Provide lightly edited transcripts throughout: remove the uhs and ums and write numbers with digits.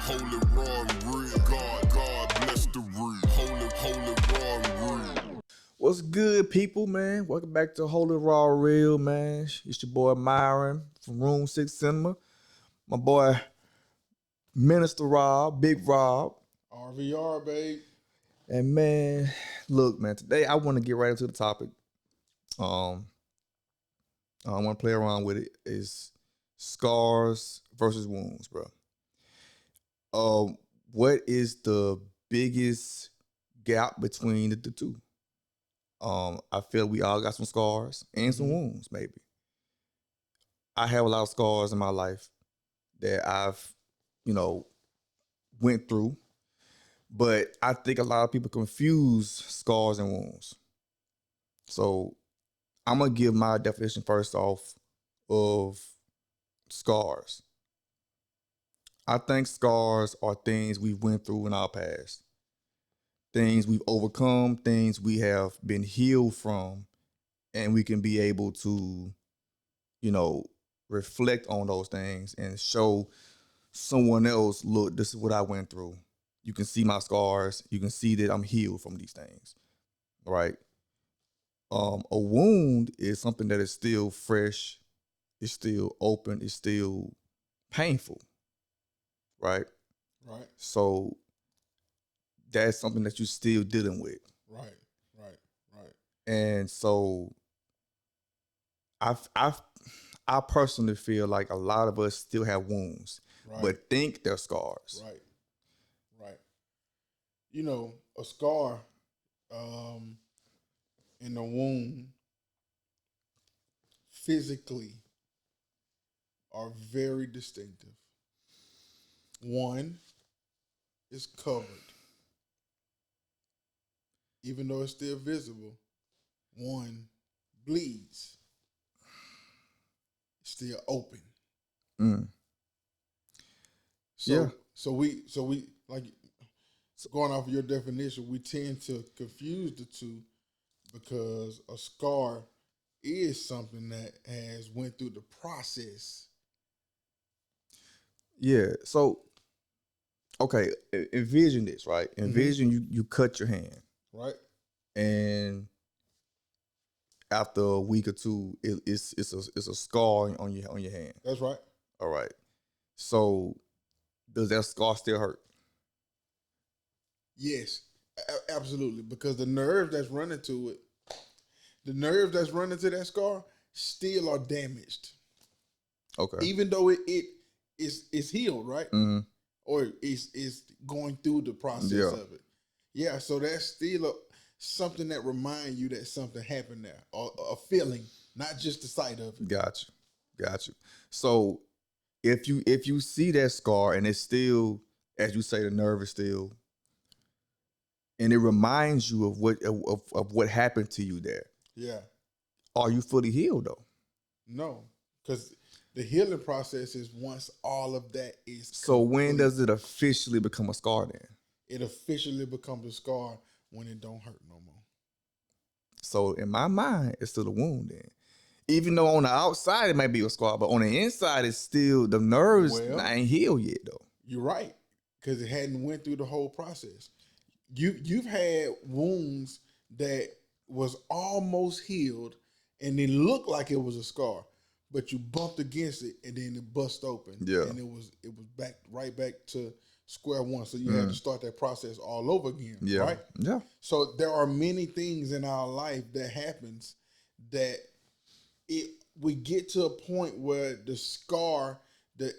Holy raw and real. God bless the real. Holy raw and real. What's good, people, man? Welcome back to Holy Raw Real, man. It's your boy Myron from Room 6 Cinema. My boy Minister Rob, Big Rob. RVR, babe. And man, look, man, today I want to get right into the topic. I want to play around with it. Is scars versus wounds, bro. What is the biggest gap between the two? I feel we all got some scars and some wounds, maybe. I have a lot of scars in my life that I've, went through, but I think a lot of people confuse scars and wounds. So I'm gonna give my definition first off of scars. I think scars are things we went through in our past, things we've overcome, things we have been healed from, and we can be able to, reflect on those things and show someone else, look, this is what I went through. You can see my scars. You can see that I'm healed from these things, right? A wound is something that is still fresh, it's still open, it's still painful, right? Right, So that's something that you're still dealing with. right, right, right. And so I I personally feel like a lot of us still have wounds, Right. but think they're scars. Right, right. You know, a scar in a wound physically are very distinctive. One is covered, even though it's still visible. One bleeds, still open. Mm. So, Yeah. so we like going off of your definition, we tend to confuse the two because a scar is something that has went through the process. Yeah. So, okay, envision this, right? Envision you cut your hand, Right? and after a week or two, it's a scar on your hand. That's right. All right. So, does that scar still hurt? Yes, absolutely. Because the nerve that's running to it, the nerve that's running to that scar, still are damaged, Okay. even though it is healed, right? Mm-hmm. Or is going through the process Yeah. of it. Yeah, so that's still something that reminds you that something happened there, or a feeling, not just the sight of it. Got you. So, if you see that scar and it's still, as you say, the nerve is still, and it reminds you of what happened to you there, Yeah, are you fully healed though? no, because the healing process is once all of that is So when complete. does it officially become a scar then? It officially becomes a scar when it don't hurt no more. So in my mind, it's still a wound then. Even though on the outside it might be a scar, but on the inside it's still the nerves Well, ain't healed yet though. You're right, because it hadn't went through the whole process. You've had wounds that was almost healed and it looked like it was a scar, but you bumped against it and then it bust open. Yeah. And it was back right back to square one. So you had to start that process all over again. Yeah. Right? Yeah. So there are many things in our life that happens that we get to a point where the scar, the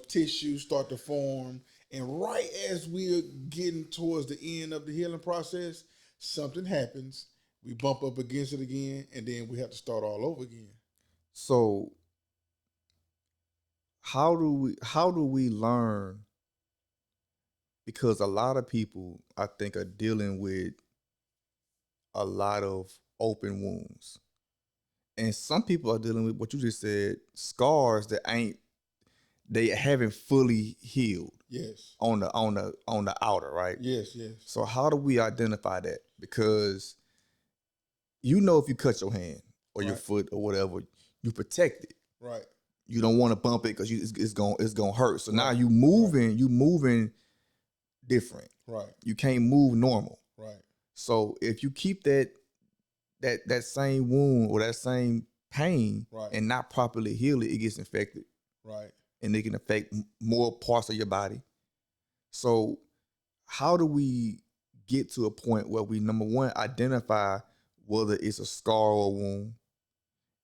tissues start to form, and right as we're getting towards the end of the healing process, something happens. We bump up against it again, and then we have to start all over again. So how do we learn? Because a lot of people I think are dealing with a lot of open wounds. And some people are dealing with what you just said, scars that they haven't fully healed Yes. on the outer, right? Yes. Yes. So how do we identify that? Because if you cut your hand or your Right. foot or whatever, you protect it. Right. you don't want to bump it because it's gonna hurt. So now Right. you moving different. Right. You can't move normal. Right. So if you keep that same wound or that same pain Right. and not properly heal it, it gets infected Right. and it can affect more parts of your body. So how do we get to a point where we, number one, identify whether it's a scar or a wound,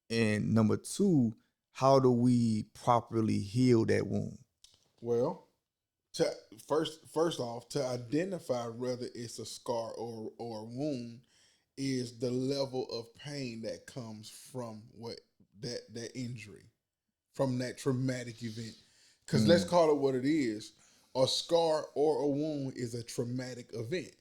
and number two, how do we properly heal that wound? Well, to first off, to identify whether it's a scar or a wound is the level of pain that comes from that injury, from that traumatic event. Because let's call it what it is. A scar or a wound is a traumatic event,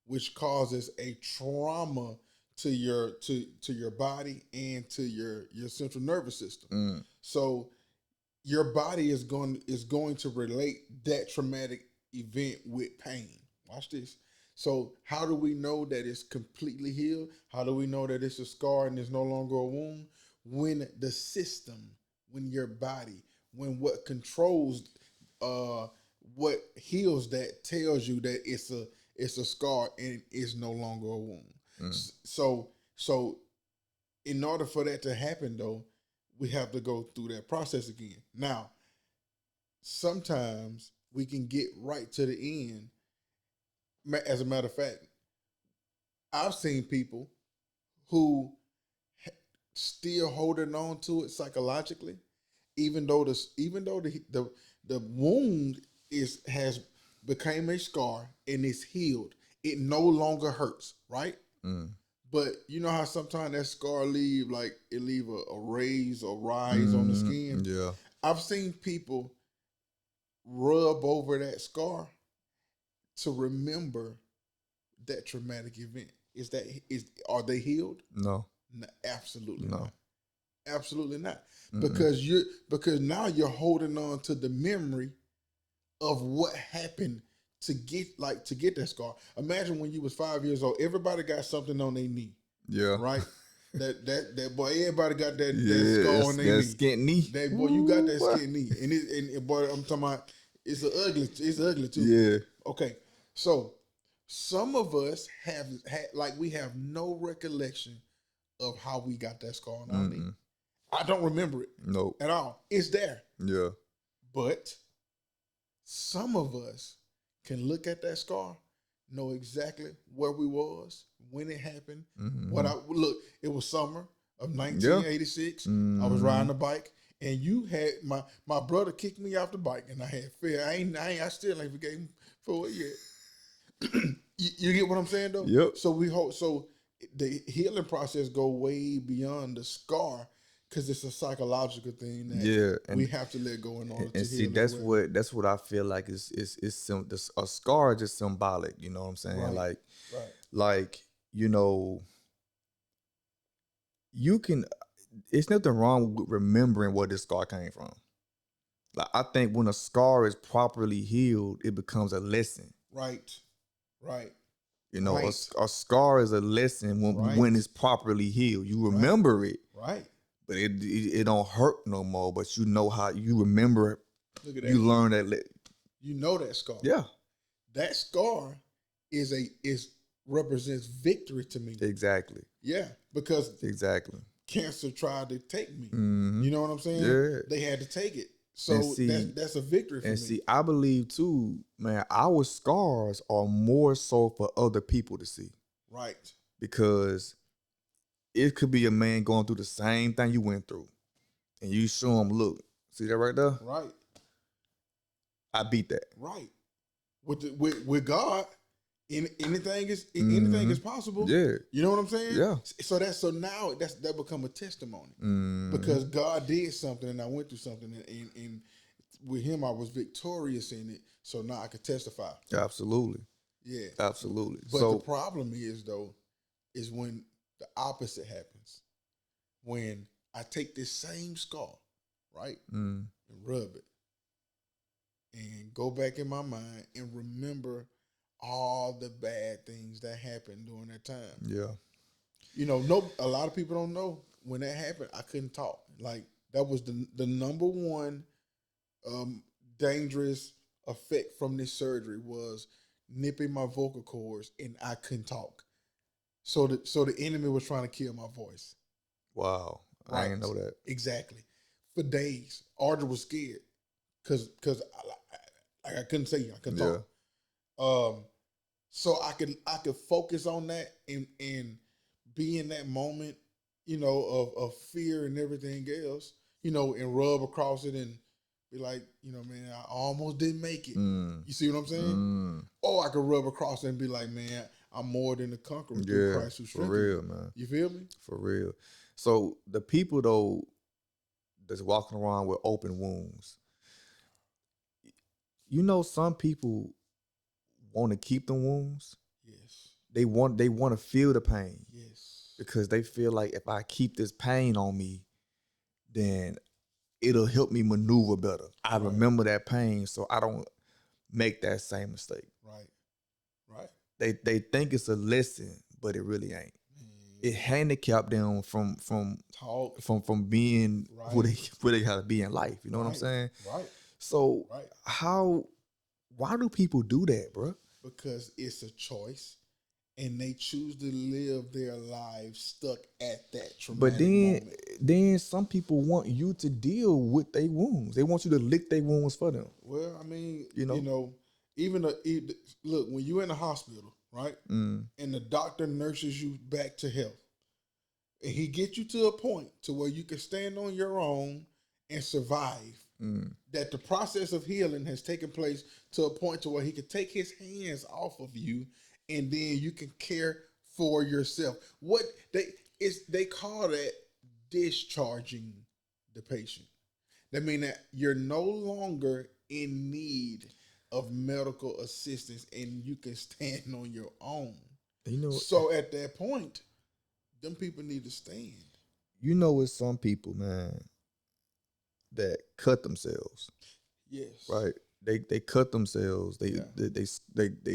which causes a trauma to your body and to your central nervous system. So your body is going to relate that traumatic event with pain. Watch this. So how do we know that it's completely healed? How do we know that it's a scar and it's no longer a wound? When the system, when your body, when what controls, what heals that tells you that it's a scar and it's no longer a wound. So in order for that to happen though, we have to go through that process again. Now, sometimes we can get right to the end. As a matter of fact, I've seen people who still holding on to it psychologically, even though the wound has became a scar and it's healed. It no longer hurts, right? But you know how sometimes that scar leave a raise or rise on the skin. Yeah. I've seen people rub over that scar to remember that traumatic event. Are they healed? No. No, absolutely No. not. Absolutely not. Because now you're holding on to the memory of what happened to get that scar. Imagine when you was 5 years old, everybody got something on their knee. Yeah. Right? that boy, everybody got that Yeah, scar on their knee. skint knee. That boy, you got that Ooh, skin knee. And boy, I'm talking about it's ugly too. Yeah. Okay. So some of us have we have no recollection of how we got that scar on our knee. I don't remember it Nope. at all. It's there. Yeah. But some of us can look at that scar, know exactly where we was, when it happened. It was summer of 1986. I was riding a bike, and you had my brother kicked me off the bike, and I had fear. I still ain't forgave him for it yet. you get what I'm saying though? Yep. So the healing process go way beyond the scar, because it's a psychological thing that we have to let go in order to heal. See, that's what I feel like is a scar is just symbolic. You know what I'm saying? Right. Like you know, you can. It's nothing wrong with remembering where this scar came from. Like I think when a scar is properly healed, it becomes a lesson. Right. You know, Right. a scar is a lesson when it's properly healed. You remember it, Right. but it don't hurt no more. But you know how you remember it. Look at that. You learn that. You know that scar. Yeah, That scar represents victory to me. exactly. Yeah, because Exactly. cancer tried to take me. Mhm. You know what I'm saying? Yeah. They had to take it. So And see- that's a victory for me. And see, I believe too, man, our scars are more so for other people to see, Right. because it could be a man going through the same thing you went through, and you show him, look, see that right there? Right. I beat that. Right. With God, anything is possible. Yeah. You know what I'm saying? Yeah. So now that become a testimony. Because God did something and I went through something, and with him I was victorious in it. So now I could testify. Absolutely. Yeah. Absolutely. But So the problem is when the opposite happens. When I take this same scar, right, and rub it, and go back in my mind and remember all the bad things that happened during that time. yeah. You know, a lot of people don't know when that happened. I couldn't talk. Like That was the number one dangerous effect from this surgery was nipping my vocal cords and I couldn't talk. So the enemy was trying to kill my voice. Wow. I Right. didn't know that. Exactly. For days, Audrey was scared because I couldn't say I couldn't Yeah. talk. So I could focus on that and be in that moment, of fear and everything else, and rub across it and be like, man, I almost didn't make it. Mm. You see what I'm saying? Mm. Or I could rub across it and be like, man, I'm more than a conqueror through Yeah. Christ who For strengthens real, me. man. You feel me? For real. So the people though that's walking around with open wounds, some people want to keep the wounds. Yes. They want to feel the pain Yes. because they feel like if I keep this pain on me, then it'll help me maneuver better. I Right. remember that pain so I don't make that same mistake. Right. Right. They think it's a lesson, but it really ain't. It handicapped them from Talk. being who Right. they gotta be in life. You know what I'm Right. saying? Right. So Right. why do people do that, bro? Because it's a choice and they choose to live their lives stuck at that traumatic But then moment. then some people want you to deal with their wounds. They want you to lick their wounds for them. Well, I mean, You know? look, when you're in the hospital, right? Mm. And the doctor nurses you back to health. And he gets you to a point to where you can stand on your own and survive. Mm. That the process of healing has taken place to a point to where he can take his hands off of you and then you can care for yourself. What they call that discharging the patient. That means that you're no longer in need of medical assistance and you can stand on your own. So at that point, them people need to stand. It's some people, man, that cut themselves. Yes. Right? They cut themselves. They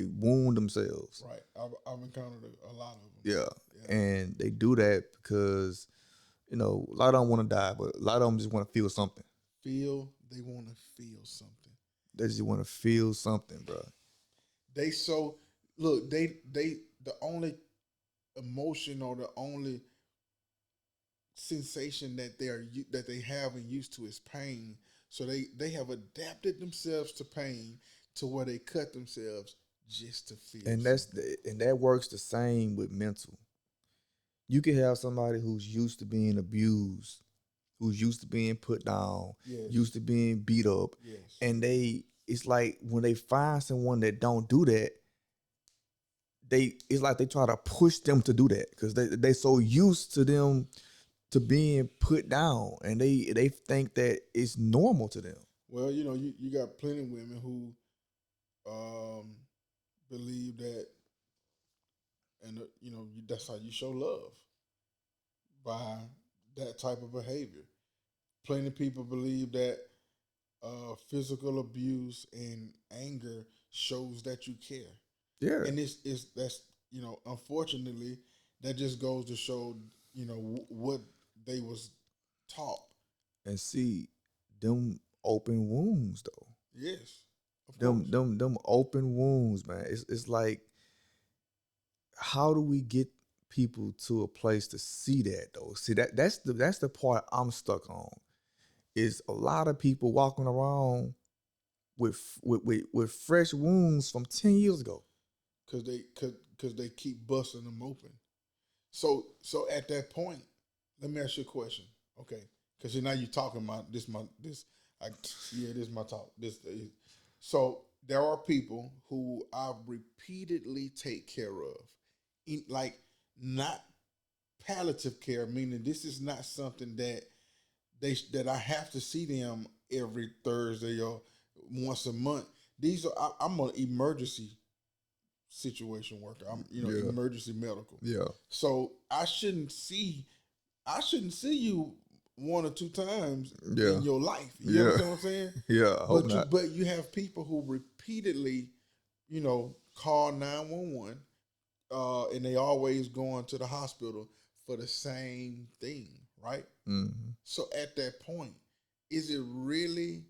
wound themselves. Right. I've encountered a lot of them. Yeah. And they do that because, a lot of them want to die, but a lot of them just want to feel something. They want to feel something. They just want to feel something, bro. The only emotion or the only sensation that they have and used to is pain. So they have adapted themselves to pain to where they cut themselves just to feel. And that works the same with mental. You can have somebody who's used to being abused, who's used to being put down, used to being beat up, and it's like when they find someone that don't do that, it's like they try to push them to do that because they so used to them to being put down, and they think that it's normal to them. Well, you got plenty of women who believe that, and that's how you show love, by that type of behavior. Plenty of people believe that physical abuse and anger shows that you care. Yeah, and that's unfortunately that just goes to show what they was taught. and see them open wounds though. Yes, of course. Them open wounds, man. It's like, how do we get people to a place to see that though? See that's the part I'm stuck on. Is a lot of people walking around with fresh wounds from 10 years ago. Cause they keep busting them open. So at that point, let me ask you a question, okay? Because now you're talking about this is my talk. So there are people who I repeatedly take care of, not palliative care, meaning this is not something that I have to see them every Thursday or once a month. I'm an emergency situation worker. I'm emergency medical. Yeah. So I shouldn't see you one or two times Yeah. in your life. You understand what I'm saying? Yeah. I hope not. But you have people who repeatedly, call 911, and they always going to the hospital for the same thing, right? Mm-hmm. So at that point, is it really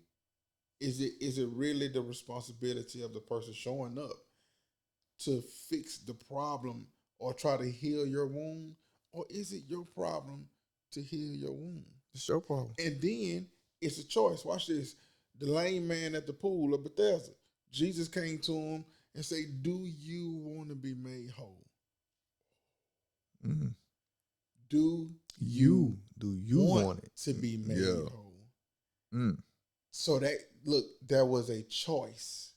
is it really the responsibility of the person showing up to fix the problem or try to heal your wound, or is it your problem to heal your wound? It's your problem. And then it's a choice. Watch this. The lame man at the pool of Bethesda. Jesus came to him and said, "Do you want to be made whole? Mm. Do You do you want it to be made Yeah. whole?" Mm. So that look, there was a choice.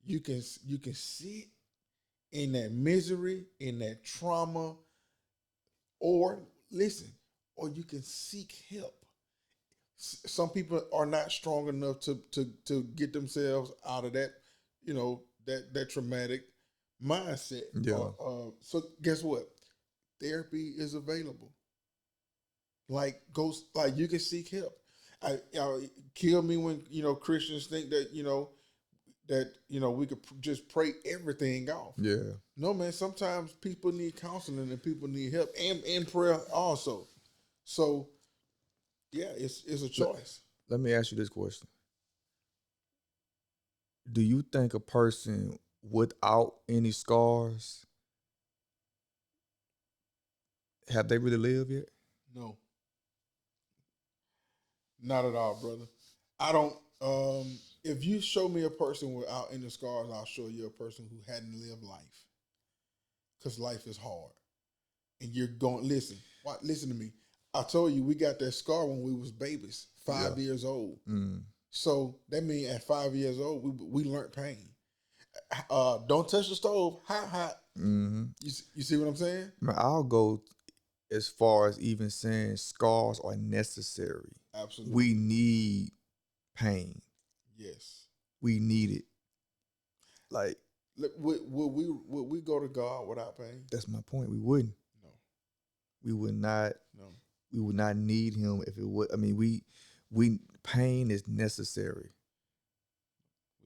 You can sit in that misery, in that trauma, or listen, or you can seek help. Some people are not strong enough to get themselves out of that, that traumatic mindset. Yeah. So guess what? Therapy is available. Like like you can seek help. I kill me when Christians think that we could just pray everything off. Yeah. No, man. Sometimes people need counseling and people need help and prayer also. So yeah, it's a choice. Let me ask you this question. Do you think a person without any scars have they really lived yet? No, not at all, brother. I don't. If you show me a person without any scars, I'll show you a person who hadn't lived life. Because life is hard, and you're going. Listen, listen to me. I told you we got that scar when we was babies, 5 years old. Mm. So that means at 5 years old, we learned pain. Don't touch the stove, hot. Mm-hmm. You see what I'm saying? I'll go as far as even saying scars are necessary. Absolutely. We need pain. Yes. We need it. Like, Look, would we go to God without pain? that's my point. We wouldn't. No. We would not. No. We would not need him if it would. I mean, we pain is necessary.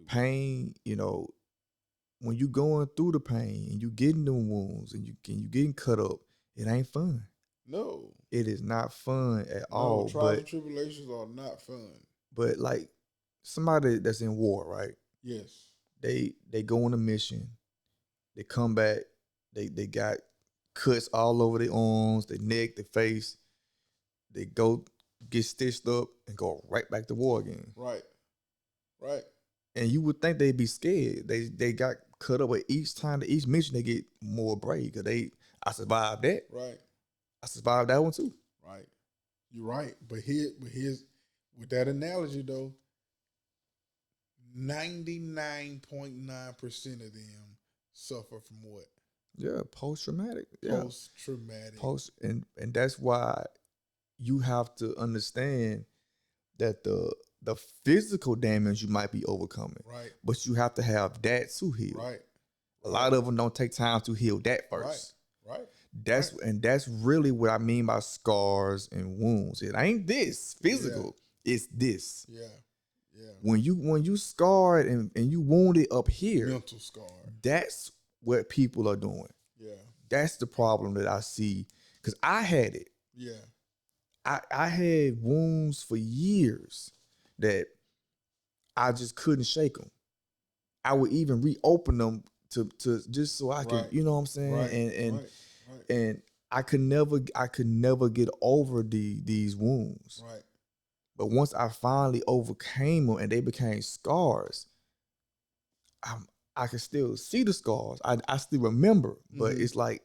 Pain, when you going through the pain and you getting them wounds and you getting cut up, it ain't fun. No. It is not fun at No, all. trials and tribulations are not fun. But like somebody that's in war, right? Yes. They go on a mission. They come back. They got cuts all over their arms, their neck, their face. They go get stitched up and go right back to war again. Right. Right. And you would think they'd be scared. They got cut up, but each mission they get more brave because I survived that. Right. I survived that one too. Right. You're right. But here's with that analogy though, 99.9% of them suffer from what? Yeah, post traumatic. Yeah. Post traumatic. And that's why you have to understand that the physical damage you might be overcoming. Right. But you have to have that to heal. Right. A lot of them don't take time to heal that first. Right. And that's really what I mean by scars and wounds. It ain't this physical. Yeah. It's this. Yeah. Yeah. When you scarred and you wounded up here, mental scar. That's what people are doing. Yeah. That's the problem that I see. Because I had it. Yeah. I had wounds for years that I just couldn't shake them. I would even reopen them to just so I could, you know what I'm saying? Right. And I could never get over these wounds. Right. But once I finally overcame them and they became scars, I can still see the scars. I still remember, but it's like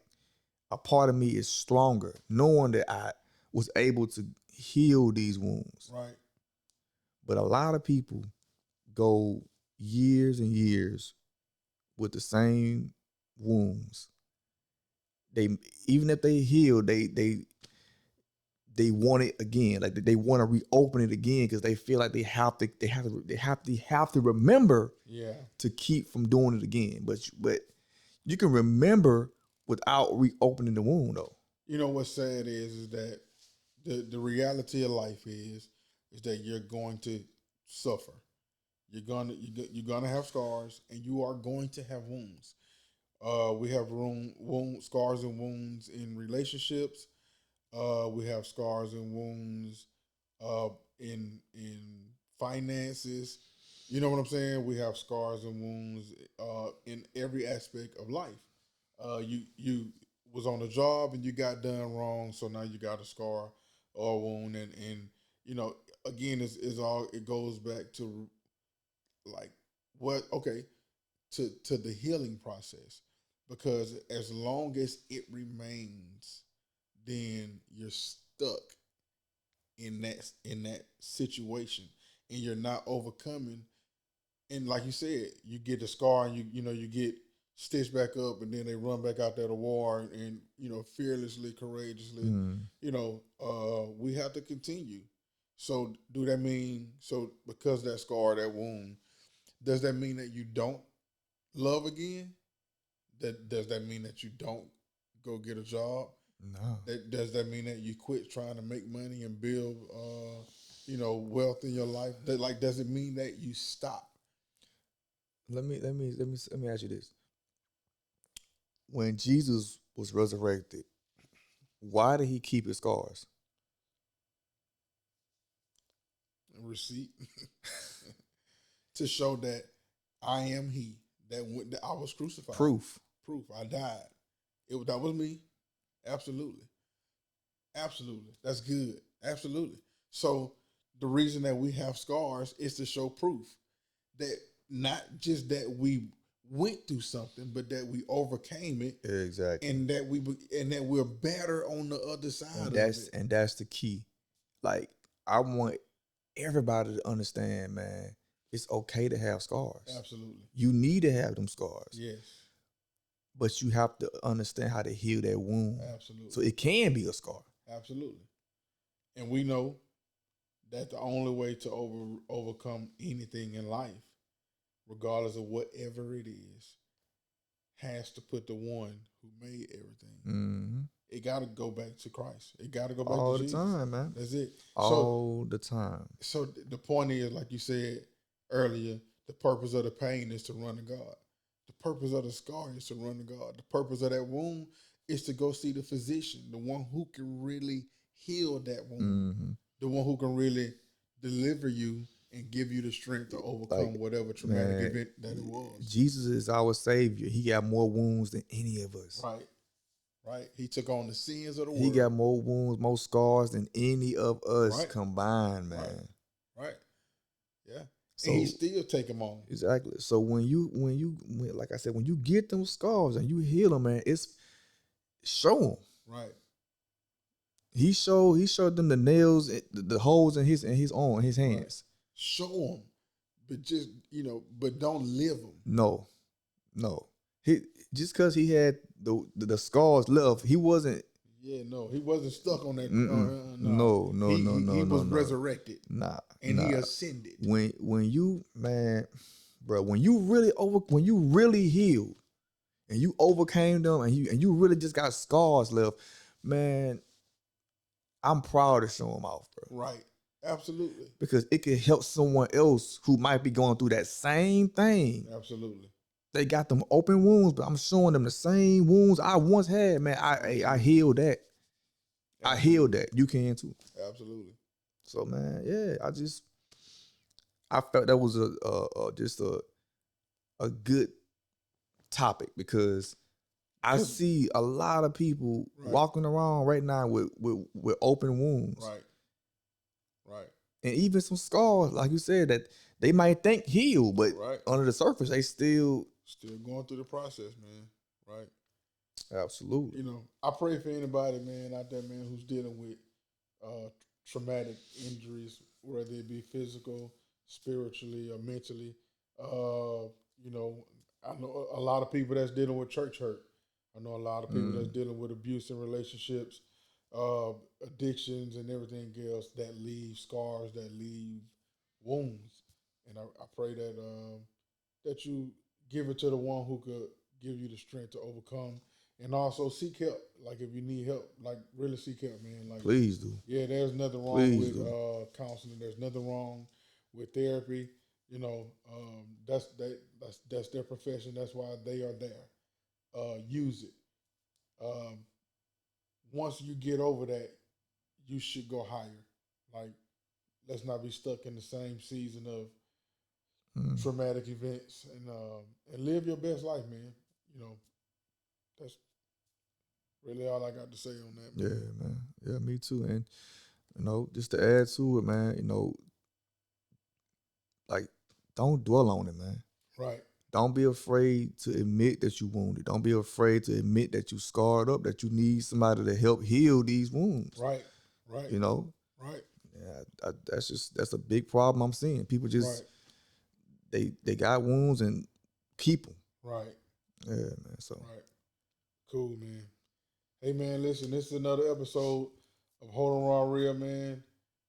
a part of me is stronger, knowing that I was able to heal these wounds. Right. But a lot of people go years and years with the same wounds. They even if they heal, they want it again. Like they want to reopen it again because they feel like they have to remember to keep from doing it again. But you can remember without reopening the wound though. You know what's sad is that the reality of life is that you're going to suffer. You're gonna have scars, and you are going to have wounds. We have scars and wounds in relationships. We have scars and wounds in finances. You know what I'm saying? We have scars and wounds in every aspect of life. You was on a job and you got done wrong, so now you got a scar or a wound, and you know, again, it's all it goes back to like what okay to the healing process, because as long as it remains, then you're stuck in that situation, and you're not overcoming. And like you said, you get the scar, and you get stitched back up, and then they run back out there to war, and fearlessly, courageously. Mm. We have to continue. So do that mean so because that scar, that wound, does that mean that you don't love again? That does that mean that you don't go get a job? No. That does that mean that you quit trying to make money and build wealth in your life? That like does it mean that you stop? Let me ask you this. When Jesus was resurrected, why did he keep his scars? Receipt to show that I am he that I was crucified. Proof. Proof. I died. That was me. Absolutely. Absolutely. That's good. Absolutely. So the reason that we have scars is to show proof that not just that we went through something, but that we overcame it, Exactly. and that we're better on the other side And of that's it. and that's the key. Like, I want everybody to understand, man, it's okay to have scars. Absolutely. You need to have them scars. Yes. But you have to understand how to heal that wound. Absolutely. So it can be a scar. Absolutely. And we know that the only way to overcome anything in life, regardless of whatever it is, has to put the one who made everything. Mm-hmm. It got to go back to Christ. It got to go back All to the Jesus. time, man. That's it. All the time. So the point is, like you said earlier, the purpose of the pain is to run to God. The purpose of the scar is to run to God. The purpose of that wound is to go see the physician, the one who can really heal that wound, Mm-hmm. the one who can really deliver you and give you the strength to overcome whatever traumatic event that it was. Jesus is our savior. He got more wounds than any of us. Right. Right. He took on the sins of the world. He got more wounds, more scars than any of us Right. combined, man. Right. Yeah. So, and he still take them on. Exactly. So when like I said, when you get them scars and you heal them, man, it's show them. Right. He showed them the nails, the holes in his arm, his hands. Right. Show them, but just but don't live them. No. He just because he had the scars left, he wasn't. Yeah, no, he wasn't stuck on that. No. He was resurrected. He ascended. When you, man, bro, when you really healed and you overcame them and you really just got scars left, man, I'm proud to show them off, bro. Right. Absolutely. Because it could help someone else who might be going through that same thing. Absolutely. They got them open wounds, but I'm showing them the same wounds I once had, man. I healed that. I healed that. You can too. Absolutely. So, man, yeah, I felt that was just a good topic, because I see a lot of people walking around right now with open wounds. Right. Right. And even some scars, like you said, that they might think healed, but under the surface, they still going through the process, man. Right. Absolutely. I pray for anybody, man, out there, man, who's dealing with traumatic injuries, whether it be physical, spiritually, or mentally. I know a lot of people that's dealing with church hurt. I know a lot of people that's dealing with abuse in relationships, addictions, and everything else that leave scars, that leave wounds. And I pray that you give it to the one who could give you the strength to overcome, and also seek help. Like, if you need help, like, really seek help, man. Like, please do. Yeah, there's nothing wrong with counseling. There's nothing wrong with therapy. That's their profession. That's why they are there. Use it. Once you get over that, you should go higher. Like, let's not be stuck in the same season of traumatic events, and live your best life, man. You know, that's really all I got to say on that, man. Yeah, man. Yeah, me too. And, you know, just to add to it, man, you know, like, don't dwell on it, man. Right. Don't be afraid to admit that you wounded. Don't be afraid to admit that you scarred up, that you need somebody to help heal these wounds. Right. Right. You know? Right. Yeah, that's a big problem I'm seeing. People just, they got wounds and keep them. Right. Yeah, man. So. Right. Cool, man. Hey, man, listen, this is another episode of Hold on Raw Real, man.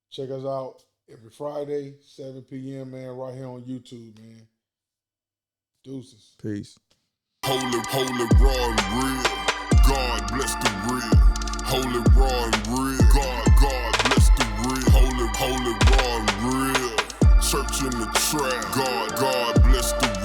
Check us out every Friday, 7 p.m., man, right here on YouTube, man. Deuces. Peace. Holy, raw and real. God bless the real. Holy, raw and real. God bless the real. Holy, raw and real. Church in the trap. God bless the real.